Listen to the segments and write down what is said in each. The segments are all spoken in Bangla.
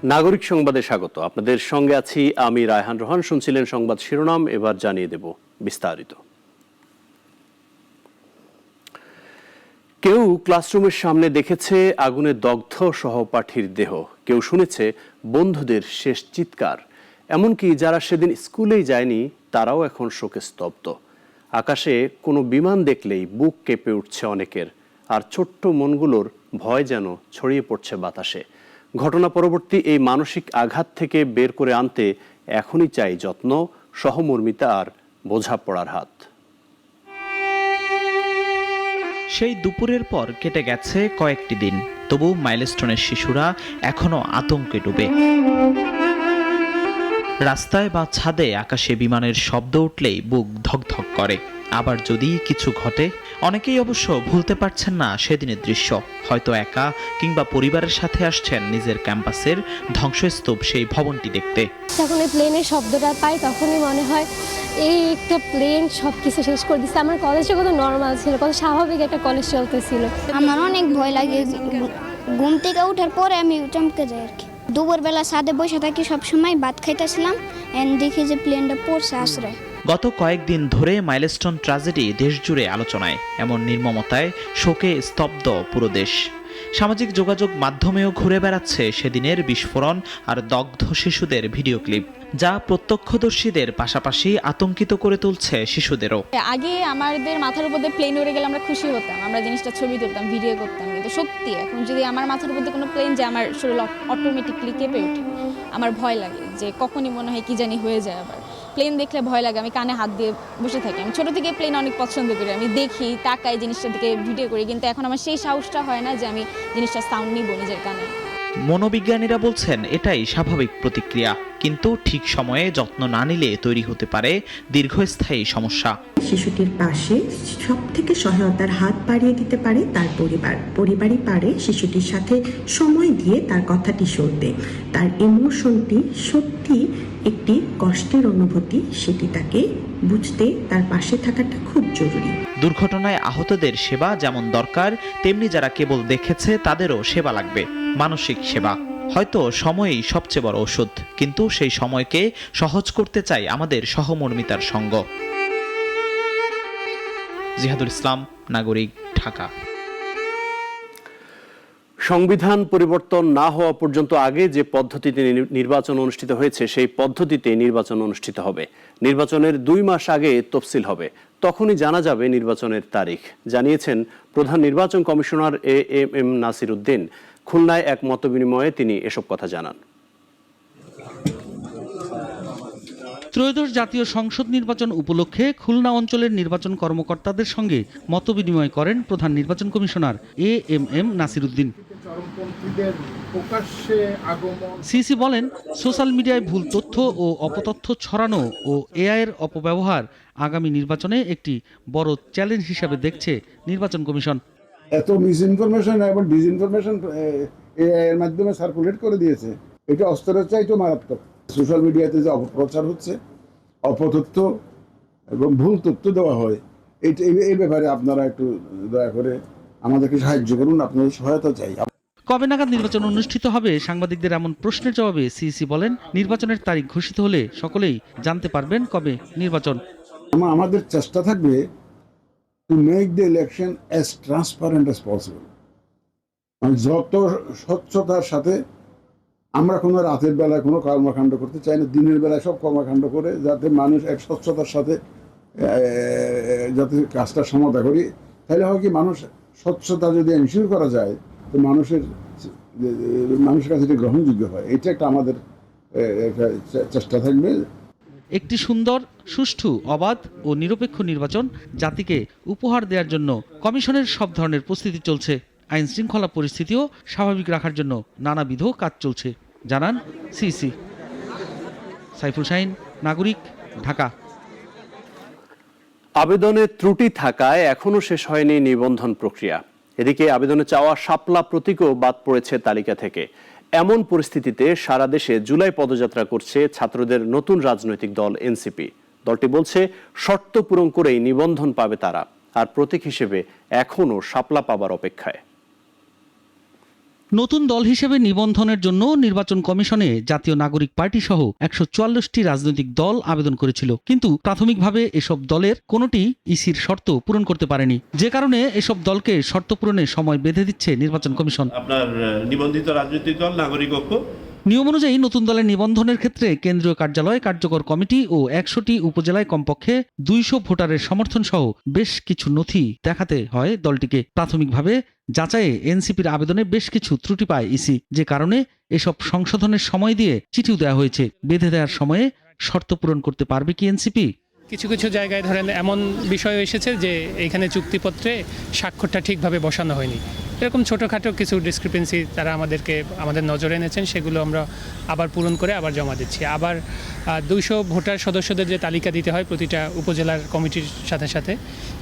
নাগরিক সংবাদে স্বাগত। আপনাদের সঙ্গে আছি আমি রায়হান রোহান। শুনছিলেন সংবাদ শিরোনাম, এবার জানিয়ে দেব বিস্তারিত। কেউ ক্লাসরুমের সামনে দেখেছে আগুনে দগ্ধ সহপাঠীর দেহ, কেউ শুনেছে বন্ধুদের শেষ চিৎকার। এমনকি যারা সেদিন স্কুলেই যায়নি তারাও এখন শোকে স্তব্ধ। আকাশে কোনো বিমান দেখলেই বুক কেঁপে উঠছে অনেকের, আর ছোট্ট মনগুলোর ভয় যেন ছড়িয়ে পড়ছে বাতাসে। ঘটনা পরবর্তী এই মানসিক আঘাত থেকে বের করে আনতে এখনই চাই যত্ন, সহমর্মিতা আর বোঝাপড়ার হাত। সেই দুপুরের পর কেটে গেছে কয়েকটি দিন, তবু মাইলস্টোনের শিশুরা এখনো আতঙ্কে ডুবে। রাস্তায় বা ছাদে আকাশে বিমানের শব্দ উঠলেই বুক ধকধক করে। আবার যদি কিছু ঘটে, অনেকেই অবশ্য ভুলতে পারছেন না সেদিনের দৃশ্য। হয়তো একা কিংবা পরিবারের সাথে আসছেন নিজের ক্যাম্পাসের ধ্বংসস্তূপ সেই ভবনটি দেখতে। যখন এই প্লেনের শব্দটা পাই তখনই মনে হয় এই একটা প্লেন সব কিছু শেষ করে দিচ্ছে। আমার কলেজে কত নর্মাল ছিল, কত স্বাভাবিক একটা কলেজ চলতেছিল। আমার অনেক ভয় লাগে, ঘুম থেকে ওঠার পরে আমি চমকে যাই আর কি। দুপুরবেলা ছাদে বসে থাকি, সবসময় ভাত খাইতেছিলাম, দেখি যে প্লেনটা পড়ছে আশ্রয়। গত কয়েকদিন ধরে মাইলস্টোন ট্র্যাজেডি দেশজুড়ে আলোচনায়। এমন নির্মমতায় শোকে স্তব্ধ পুরো দেশ। সামাজিক যোগাযোগ মাধ্যমেও ঘুরে বেড়াচ্ছে সেদিনের বিস্ফোরণ আর দগ্ধ শিশুদের ভিডিও ক্লিপ, যা প্রত্যক্ষদর্শীদের পাশাপাশি আতঙ্কিত করে তুলছে শিশুদেরও। আগে আমাদের মাথার উপর দিয়ে প্লেন উড়ে গেলে আমরা খুশি হতাম, আমরা জিনিসটা ছবি তুলতাম, ভিডিও করতাম। কিন্তু সত্যি এখন যদি আমার মাথার উপর দিয়ে কোনো প্লেন যায়, আমার শরীর অটোমেটিকলি কেঁপে ওঠে। আমার ভয় লাগে যে কখনই মনে হয় কি জানি হয়ে যায়। আবার প্লেন দেখলে ভয় লাগে, আমি কানে হাত দিয়ে বসে থাকি। আমি ছোটো থেকে প্লেন অনেক পছন্দ করি, আমি দেখি, তাকাই, জিনিসটা দিকে ভিডিও করি। কিন্তু এখন আমার সেই সাহসটা হয় না যে আমি জিনিসটা সাউন্ড নিব নিজের কানে। মনোবিজ্ঞানীরা বলছেন এটাই স্বাভাবিক প্রতিক্রিয়া, কিন্তু ঠিক সময়ে যত্ন না নিলে তৈরি হতে পারে দীর্ঘস্থায়ী সমস্যা। শিশুটির পাশে সব থেকে সহায়তার হাত বাড়িয়ে দিতে পারে তার পরিবারই পারে শিশুটির সাথে সময় দিয়ে তার কথাটি শুনতে। তার ইমোশনটি সত্যি একটি কষ্টের অনুভূতি, সেটি তাকে বুঝতে তার পাশে থাকাটা খুব জরুরি। দুর্ঘটনায় আহতদের সেবা যেমন দরকার, তেমনি যারা কেবল দেখেছে তাদেরও সেবা লাগবে, মানসিক সেবা। হয়তো সময়ই সবচেয়ে বড় ওষুধ, কিন্তু সেই সময়কে সহজ করতে চাই আমাদের সহমর্মিতার সঙ্গ। জিহাদুল ইসলাম, নাগরিক, ঢাকা। সংবিধান পরিবর্তন না হওয়া পর্যন্ত আগে যে পদ্ধতিতে নির্বাচন অনুষ্ঠিত হয়েছে সেই পদ্ধতিতে নির্বাচন অনুষ্ঠিত হবে। নির্বাচনের 2 মাস আগে তফসিল হবে, তখনই জানা যাবে নির্বাচনের তারিখ, জানিয়েছেন প্রধান নির্বাচন কমিশনার এএমএম নাসির উদ্দিন। খুলনায় এক মতবিনিময়ে তিনি এসব কথা জানান। ত্রয়োদশ জাতীয় সংসদ নির্বাচন উপলক্ষে খুলনা অঞ্চলের নির্বাচন কর্মকর্তাদের সঙ্গে মতবিনিময় করেন প্রধান নির্বাচন commissioner AMM Nasir Uddin. CC বলেন, সোশ্যাল মিডিয়ায় ভুল তথ্য ও অপতথ্য ছড়ানো ও এআইয়ের অপব্যবহার আগামী নির্বাচনে একটি বড় চ্যালেঞ্জ হিসাবে দেখছে নির্বাচন কমিশন। এত মিসইনফরমেশন এবং ডিসইনফরমেশন এআই এর মাধ্যমে সার্কুলেট করে দিয়েছে, এটা অস্ত্রের চাইতেও মারাত্মক। সোশ্যাল মিডিয়াতে যে অপপ্রচার হচ্ছে, অপতথ্য এবং ভুল তথ্য দেওয়া হয়, এই ব্যাপারে আপনারা একটু দয়া করে আমাদেরকে সাহায্য করুন, আপনাদের সহায়তা চাই। কবে নাগাদ নির্বাচন অনুষ্ঠিত হবে, সাংবাদিকদের এমন প্রশ্নের জবাবে সিসি বলেন, নির্বাচনের তারিখ ঘোষিত হলে সকলেই জানতে পারবেন কবে নির্বাচন। আমাদের চেষ্টা থাকবে to make the election as transparent as possible. যত স্বচ্ছতার সাথে, আমরা কোনো রাতের বেলায় কোনো কর্মকাণ্ড করতে চাই না, দিনের বেলায় সব কর্মকাণ্ড করে যাতে মানুষ এক স্বচ্ছতার সাথে যাতে কাজটা সমাধা করি। তাহলে হয় কি, মানুষ স্বচ্ছতা যদি এনশিওর করা যায় তো মানুষের কাছে এটা গ্রহণযোগ্য হয়। এটা একটা আমাদের চেষ্টা থাকবে। একটি সুন্দর, সুষ্ঠু, অবাধ ও নিরপেক্ষ নির্বাচন জাতিকে উপহার দেওয়ার জন্য কমিশনের সব ধরনের প্রস্তুতি চলছে। আইন শৃঙ্খলা পরিস্থিতিও স্বাভাবিক রাখার জন্য নানাবিধ কাজ চলছে, জানান সিসি। সাইফুল শাহিন, নাগরিক, ঢাকা। আবেদনে ত্রুটি থাকায় এখনো শেষ হয়নি নিবন্ধন প্রক্রিয়া। এদিকে আবেদনে চাওয়া শাপলা প্রতীকও বাদ পড়েছে তালিকা থেকে। এমন পরিস্থিতিতে সারা দেশে জুলাই পদযাত্রা করছে ছাত্রদের নতুন রাজনৈতিক দল এনসিপি। দলটি বলছে শর্ত পূরণ করেই নিবন্ধন পাবে তারা, আর প্রতীক হিসেবে এখনো শাপলা পাবার অপেক্ষায়। নতুন দল হিসেবে নিবন্ধনের জন্য নির্বাচন কমিশনে জাতীয় নাগরিক পার্টি সহ 144টি রাজনৈতিক দল আবেদন করেছিল, কিন্তু প্রাথমিকভাবে এসব দলের কোনোটি ইসির শর্ত পূরণ করতে পারেনি, যে কারণে এসব দলকে শর্ত পূরণে সময় বেঁধে দিচ্ছে নির্বাচন কমিশন। আপনার নিবন্ধিত রাজনৈতিক দল, নাগরিক ঐক্য নিয়ম অনুযায়ী নতুন দলের নিবন্ধনের ক্ষেত্রে কেন্দ্রীয় কার্যালয়, কার্যকর কমিটি ও 100টি উপজেলায় কমপক্ষে 200 ভোটারের সমর্থন সহ বেশ কিছু নথি দেখাতে হয় দলটিকে। প্রাথমিকভাবে যাচাইয়ে এনসিপির আবেদনে বেশ কিছু ত্রুটি পায় ইসি, যে কারণে এসব সংশোধনের সময় দিয়ে চিঠিও দেওয়া হয়েছে। বেঁধে দেওয়ার সময়ে শর্ত পূরণ করতে পারবে কি এনসিপি? কিছু কিছু জায়গায় ধরেন এমন বিষয় এসেছে যে এখানে চুক্তিপত্রে স্বাক্ষরটা ঠিকভাবে বসানো হয়নি, এরকম ছোটোখাটো কিছু ডিসক্রিপেন্সি তারা আমাদের নজরে এনেছেন, সেগুলো আমরা আবার পূরণ করে আবার জমা দিচ্ছি। আবার 200 ভোটার সদস্যদের যে তালিকা দিতে হয় প্রতিটা উপজেলার কমিটির সাথে সাথে,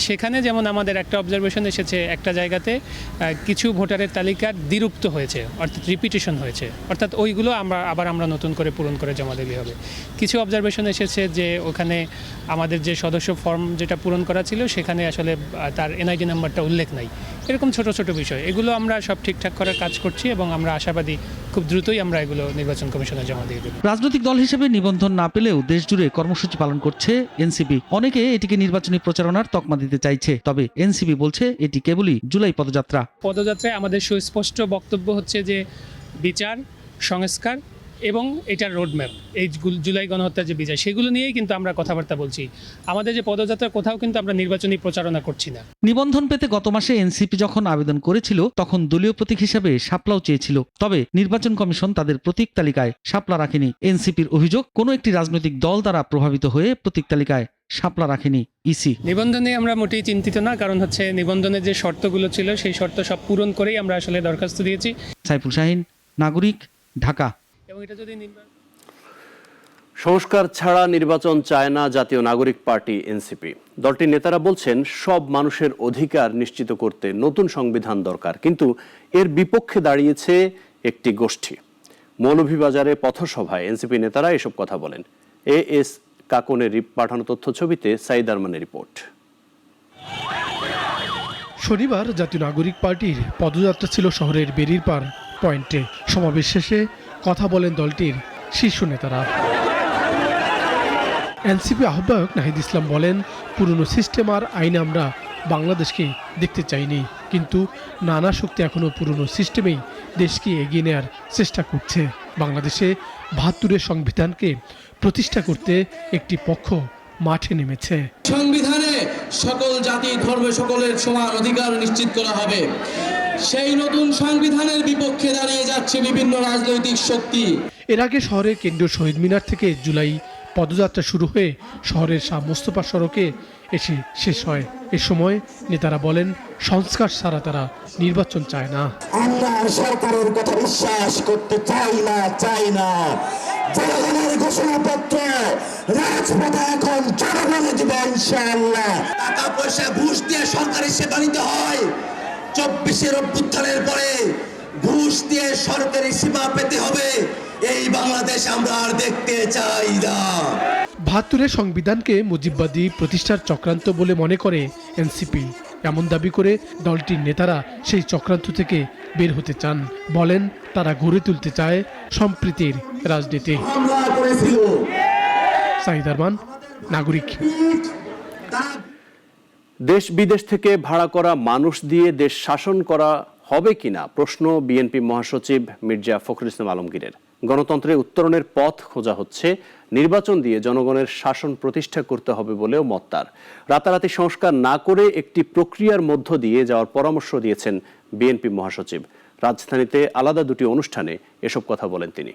সেখানে যেমন আমাদের একটা অবজারভেশন এসেছে, একটা জায়গাতে কিছু ভোটারের তালিকা দ্বিরুক্ত হয়েছে, অর্থাৎ রিপিটেশন হয়েছে, অর্থাৎ ওইগুলো আমরা নতুন করে পূরণ করে জমা দিতে হবে। কিছু অবজারভেশন এসেছে যে ওখানে আমাদের যে সদস্য ফর্ম যেটা পূরণ করা ছিল সেখানে আসলে তার এনআইডি নাম্বারটা উল্লেখ নাই। এরকম ছোট ছোট বিষয়, এগুলো আমরা সব ঠিকঠাক করার কাজ করছি এবং আমরা আশাবাদী খুব দ্রুতই আমরা এগুলো নির্বাচন কমিশনে জমা দিয়ে দেব। রাজনৈতিক দল হিসেবে নিবন্ধন না পেলেও দেশজুড়ে কর্মসূচি পালন করছে এনসিপি। অনেকে এটিকে নির্বাচনী প্রচারণার তকমা দিতে চাইছে, তবে এনসিপি বলছে এটি কেবলই জুলাই পদযাত্রায় আমাদের সুস্পষ্ট বক্তব্য হচ্ছে যে বিচার, সংস্কার এবং এটার রোডম্যাপ, এই জুলাই গণহত্যার যে বিজয়, সেগুলো নিয়েই কিন্তু আমরা কথাবার্তা বলছি। আমাদের যে পদযাত্রা, কোথাও কিন্তু আমরা নির্বাচনী প্রচারণা করছি না। নিবন্ধন পেতে গত মাসে এনসিপি যখন আবেদন করেছিল তখন দলীয় প্রতীক হিসেবে শাপলাও চেয়েছিল, তবে নির্বাচন কমিশন তাদের প্রতীক তালিকায় শাপলা রাখেনি। এনসিপির অভিযোগ, কোনো একটি রাজনৈতিক দল দ্বারা প্রভাবিত হয়ে প্রতীক তালিকায় শাপলা রাখেনি ইসি। নিবন্ধনে আমরা মোটেই চিন্তিত না, কারণ হচ্ছে নিবন্ধনের যে শর্তগুলো ছিল সেই শর্ত সব পূরণ করেই আমরা আসলে দরখাস্ত দিয়েছি। সাইফুল শাহিন, নাগরিক, ঢাকা। এবং এটা যদি সংস্কার ছাড়া নির্বাচন চায় না জাতীয় নাগরিক পার্টি এনসিপি। দলটির নেতারা বলছেন সব মানুষের অধিকার নিশ্চিত করতে নতুন সংবিধান দরকার, কিন্তু এর বিপক্ষে দাঁড়িয়েছে একটি গোষ্ঠী। মৌলভীবাজারে পথসভায় এনসিপি নেতারা এসব কথা বলেন। এএস কাকনের পাঠানো তথ্য ছবিতে সাইদ আরমানের রিপোর্ট। শনিবার জাতীয় নাগরিক পার্টির পদযাত্রা ছিল শহরের বেরিরপাড় পয়েন্টে। সমাবেশ শেষে কথা বলেন দলটির শীর্ষ নেতারা। এনসিপি আহ্বায়ক নাহিদ ইসলাম বলেন, পুরনো সিস্টেম আর আইনে আমরা বাংলাদেশকে দেখতে চাইনি, কিন্তু নানা শক্তি এখনো পুরনো সিস্টেমেই দেশকে এগিয়ে নেওয়ার চেষ্টা করছে। বাংলাদেশে ৭২-এর সংবিধানকে প্রতিষ্ঠা করতে একটি পক্ষ মাঠে নেমেছে। সংবিধানে সকল জাতি ধর্ম সকলের সমান অধিকার নিশ্চিত করা হবে। সেই নতুন সংবিধানের বিপক্ষে দাঁড়িয়ে যাচ্ছে বিভিন্ন রাজনৈতিক শক্তি। এর আগে শহরের কেন্দ্রীয় শহীদ মিনার থেকে জুলাই পদযাত্রা শুরু হয়ে শহরের শাহ মোস্তফা সড়কে এসে শেষ হয়। এ সময় নেতারা বলেন, সংস্কার ছাড়া তারা নির্বাচন চায় না। আমরা সরকারের কথা বিশ্বাস করতে চাই না। জনগণের ঘোষণাপত্র রাজপথে এখন জনগণে দিবে ইনশাআল্লাহ। টাকা পয়সা ঘুষ দিয়ে সরকারি সেবা নিতে হয়। 24-এর অভ্যুত্থানের পরে ঘুষ দিয়ে সরকারি সেবা পেতে হবে, এই বাংলাদেশ আমরা আর দেখতে চাই না। ৭২-এর সংবিধানকে মুজিববাদী প্রতিষ্ঠার চক্রান্ত বলে মনে করে এনসিপি। এমন দাবি করে দলটির নেতারা সেই চক্রান্ত থেকে বের হতে চান। বলেন, তারা গড়ে তুলতে চায় সম্প্রীতির রাজনীতি। সাইদ আরমান, নাগরিক। দেশ বিদেশ থেকে ভাড়া করা মানুষ দিয়ে দেশ শাসন করা হবে কিনা প্রশ্ন বিএনপি মহাসচিব মির্জা ফখরুল ইসলাম আলমগীরের। গণতন্ত্রের উত্তরণের পথ খোঁজা হচ্ছে, নির্বাচন দিয়ে জনগণের শাসন প্রতিষ্ঠা করতে হবে বলেও মত তার। রাতারাতি সংস্কার না করে একটি প্রক্রিয়ার মধ্য দিয়ে যাওয়ার পরামর্শ দিয়েছেন বিএনপি মহাসচিব। রাজধানীতে আলাদা দুটি অনুষ্ঠানে এসব কথা বলেন তিনি।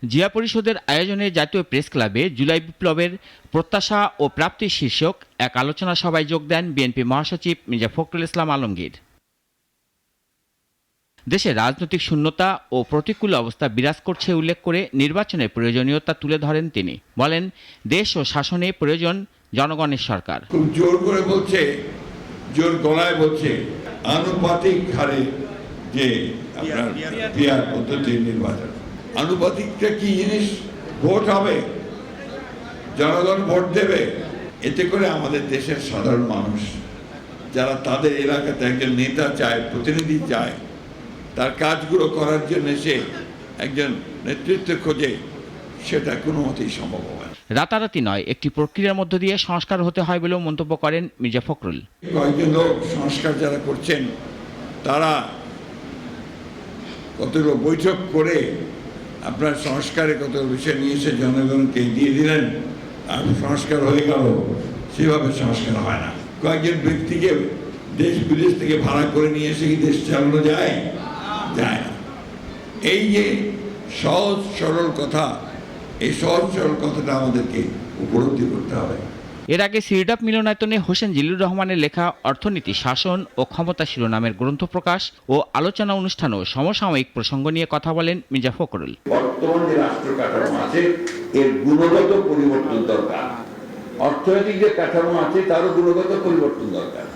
জিয়া পরিষদের আয়োজনে জাতীয় প্রেস ক্লাবে জুলাই বিপ্লবের প্রত্যাশা ও প্রাপ্তি শীর্ষক এক আলোচনা সভায় যোগ দেন বিএনপি মহাসচিব মির্জা ফখরুল ইসলাম আলমগীর। দেশে রাজনৈতিক শূন্যতা ও প্রতিকূল অবস্থা বিরাজ করছে উল্লেখ করে নির্বাচনের প্রয়োজনীয়তা তুলে ধরেন তিনি। বলেন, দেশ ও শাসনে প্রয়োজন জনগণের সরকার। খুব জোর করে বলছে, জোর গলায় বলছে, আনুপাতিক হারে যে আপনার পিয়ার পদ্ধতি নির্বাচন। আনুপাতিকটা কি জিনিস? ভোট হবে, জনগণ ভোট দেবে, এতে করে আমাদের দেশের সাধারণ মানুষ যারা তাদের এলাকাতে একজন নেতা চায়, প্রতিনিধি চায়, তার কাজগুলো করার জন্য সে একজন নেতৃত্ব খোঁজে, সেটা কোনো মতেই সম্ভব হয় না। রাতারাতি নয়, একটি প্রক্রিয়ার মধ্য দিয়ে সংস্কার হতে হয় বলেও মন্তব্য করেন মির্জা ফখরুল। কয়েকজন লোক সংস্কার যারা করছেন তারা কতগুলো বৈঠক করে আপনার সংস্কারে কত বিষয় নিয়ে এসে জনগণকে দিয়ে দিলেন আর সংস্কার হয়ে গেল, সেভাবে সংস্কার হয় না। কয়েকজন ব্যক্তিকে দেশ বিদেশ থেকে ভাড়া করে নিয়ে এসে কি দেশ চালানো যায়? যায় না। এই যে সহজ সরল কথা, এই সহজ সরল কথাটা আমাদেরকে উপলব্ধি করতে হবে। এর আগে সিরডাপ মিলনায়তনে হোসেন জিল্লুর রহমানের লেখা অর্থনীতি, শাসন ও ক্ষমতা শিরোনামের গ্রন্থ প্রকাশ ও আলোচনা অনুষ্ঠান ও সমসাময়িক প্রসঙ্গ নিয়ে কথা বলেন মির্জা ফখরুল। বর্তমান যে রাষ্ট্র কাঠামো আছে এর গুণগত পরিবর্তন দরকার, অর্থনৈতিক যে কাঠামো আছে তারও গুণগত পরিবর্তন দরকার,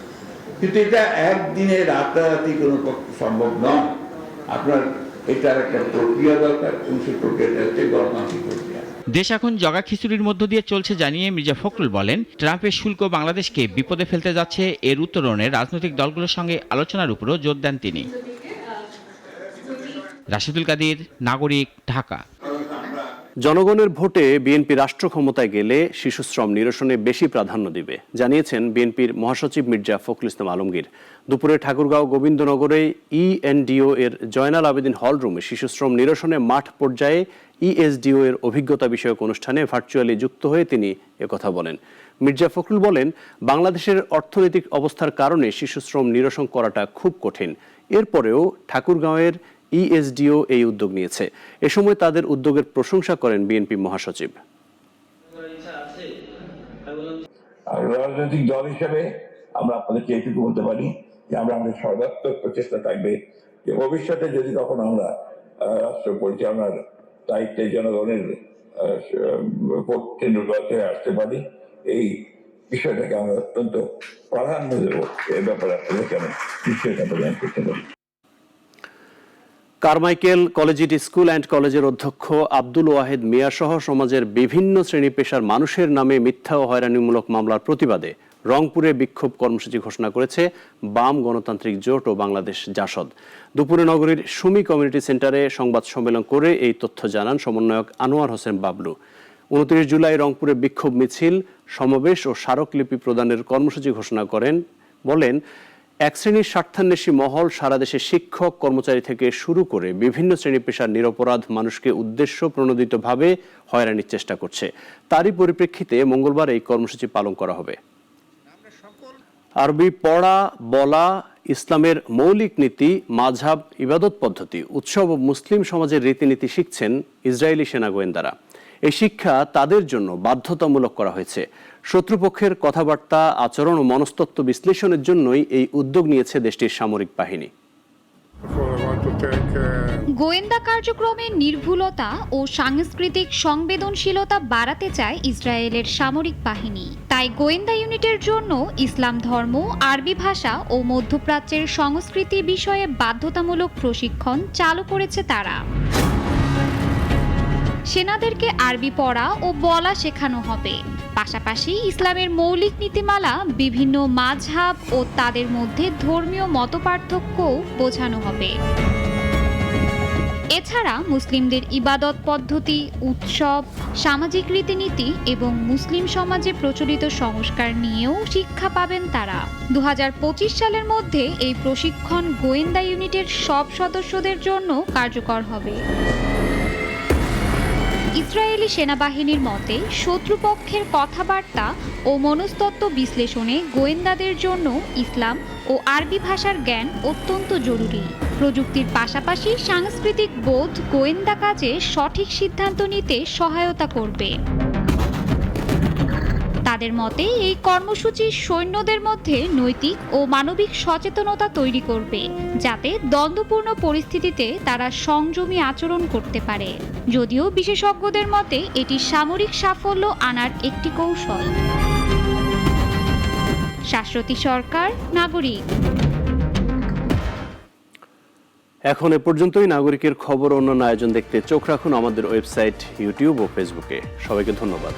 কিন্তু এটা একদিনে রাতারাতি কোনো সম্ভব নয়। আপনার এটার একটা প্রক্রিয়া দরকার, এবং সেই প্রক্রিয়াটা হচ্ছে গণতান্ত্রিক প্রক্রিয়া। দেশ এখন জগা খিচুড়ির মধ্য দিয়ে চলছে জানিয়ে মির্জা ফখরুল বলেন, ট্রাম্পের শুল্ক বাংলাদেশকে বিপদে ফেলতে যাচ্ছে, এর উত্তরণে রাজনৈতিক দলগুলোর সঙ্গে আলোচনার উপরও জোর দেন তিনি। রাশিদুল কাদির, নাগরিক, ঢাকা। জনগণের ভোটে বিএনপি রাষ্ট্র ক্ষমতায় গেলে শিশুশ্রম নিরসনে বেশি প্রাধান্য দিবে জানিয়েছেন বিএনপির মহাসচিব মির্জা ফখরুল ইসলাম আলমগীর। দুপুরে ঠাকুরগাঁও গোবিন্দনগরে ইএনডিও এর জয়নাল আবেদিন হল রুমে শিশুশ্রম নিরসনে মাঠ পর্যায়ে ইএসডিও এর অভিজ্ঞতা বিষয়ক অনুষ্ঠানে ভার্চুয়ালি যুক্ত হয়ে তিনি একথা বলেন। মির্জা ফখরুল বলেন, বাংলাদেশের অর্থনৈতিক অবস্থার কারণে শিশুশ্রম নিরসন করাটা খুব কঠিন। এরপরেও ঠাকুরগাঁওয়ের ইএসডিও এই উদ্যোগ নিয়েছে। এ সময় তাদের উদ্যোগের প্রশংসা করেন বিএনপি মহাসচিব। রাজনৈতিক দল হিসেবে আমরা আপনাদেরকে এইটুকু বলতে পারি যে আমরা আমাদের সর্বাত্মক প্রচেষ্টা থাকবে যে ভবিষ্যতে যদি কখনো আমরা রাষ্ট্র পরিচালনার দায়িত্বে জনগণের কেন্দ্রগুলোতে আসতে পারি, এই বিষয়টাকে আমরা অত্যন্ত প্রাধান্য দেবো। এ ব্যাপারে আপনাদেরকে আমি নিশ্চয়তা প্রদান করতে পারি। কারমাইকেল কলেজিয়েট স্কুল অ্যান্ড কলেজের অধ্যক্ষ আব্দুল ওয়াহেদ মিয়া সহ সমাজের বিভিন্ন শ্রেণী পেশার মানুষের নামে মিথ্যা ও হয়রানিমূলক মামলার প্রতিবাদে রংপুরে বিক্ষোভ কর্মসূচি ঘোষণা করেছে বাম গণতান্ত্রিক জোট ও বাংলাদেশ জাসদ। দুপুরে নগরীর সুমি কমিউনিটি সেন্টারে সংবাদ সম্মেলন করে এই তথ্য জানান সমন্বয়ক আনোয়ার হোসেন বাবলু। 29 জুলাই রংপুরে বিক্ষোভ মিছিল, সমাবেশ ও স্মারকলিপি প্রদানের কর্মসূচি ঘোষণা করেন। বলেন, এক শ্রেণীর স্বার্থান্বেষী মহল সারা দেশে শিক্ষক, কর্মচারী থেকে শুরু করে বিভিন্ন শ্রেণী পেশার নিরপরাধ মানুষকে উদ্দেশ্য প্রণোদিতভাবে হয়রানির চেষ্টা করছে। তারই পরিপ্রেক্ষিতে মঙ্গলবার এই কর্মসূচি পালন করা হবে। আরবি পড়া, বলা, ইসলামের মৌলিক নীতি, মাযহাব, ইবাদত পদ্ধতি, উৎসব ও মুসলিম সমাজের রীতিনীতি শিখছেন ইসরায়েলি সেনা গোয়েন্দারা। এই শিক্ষা তাদের জন্য বাধ্যতামূলক করা হয়েছে। শত্রুপক্ষের কথাবার্তা, আচরণ ও মনস্তত্ত্ব বিশ্লেষণের জন্যই এই উদ্যোগ নিয়েছে দেশটির সামরিক বাহিনী। গোয়েন্দা কার্যক্রমে নির্ভুলতা ও সাংস্কৃতিক সংবেদনশীলতা বাড়াতে চায় ইসরায়েলের সামরিক বাহিনী। তাই গোয়েন্দা ইউনিটের জন্য ইসলাম ধর্ম, আরবি ভাষা ও মধ্যপ্রাচ্যের সংস্কৃতি বিষয়ে বাধ্যতামূলক প্রশিক্ষণ চালু করেছে তারা। সেনাদেরকে আরবি পড়া ও বলা শেখানো হবে। পাশাপাশি ইসলামের মৌলিক নীতিমালা, বিভিন্ন মাযহাব ও তাদের মধ্যে ধর্মীয় মতপার্থক্যও বোঝানো হবে। এছাড়া মুসলিমদের ইবাদত পদ্ধতি, উৎসব, সামাজিক রীতিনীতি এবং মুসলিম সমাজে প্রচলিত সংস্কার নিয়েও শিক্ষা পাবেন তারা। 2025 সালের মধ্যে এই প্রশিক্ষণ গোয়েন্দা ইউনিটের সব সদস্যদের জন্য কার্যকর হবে। ইসরায়েলি সেনাবাহিনীর মতে, শত্রুপক্ষের কথাবার্তা ও মনস্তত্ত্ব বিশ্লেষণে গোয়েন্দাদের জন্য ইসলাম ও আরবি ভাষার জ্ঞান অত্যন্ত জরুরি। প্রযুক্তির পাশাপাশি সাংস্কৃতিক বোধ গোয়েন্দা কাজে সঠিক সিদ্ধান্ত নিতে সহায়তা করবে। তাদের মতে, এই কর্মসূচি সৈন্যদের মধ্যে নৈতিক ও মানবিক সচেতনতা তৈরি করবে, যাতে দ্বন্দ্বপূর্ণ পরিস্থিতিতে তারা সংযমী আচরণ করতে পারে। যদিও বিশেষজ্ঞদের মতে এটি সামরিক সাফল্য আনার একটি কৌশল। শাশ্বতী সরকার, নাগরিক। এখন এ পর্যন্তই। নাগরিকের খবর অন্যান্য আয়োজন দেখতে চোখ রাখুন আমাদের ওয়েবসাইট, ইউটিউব ও ফেসবুকে। সবাইকে ধন্যবাদ।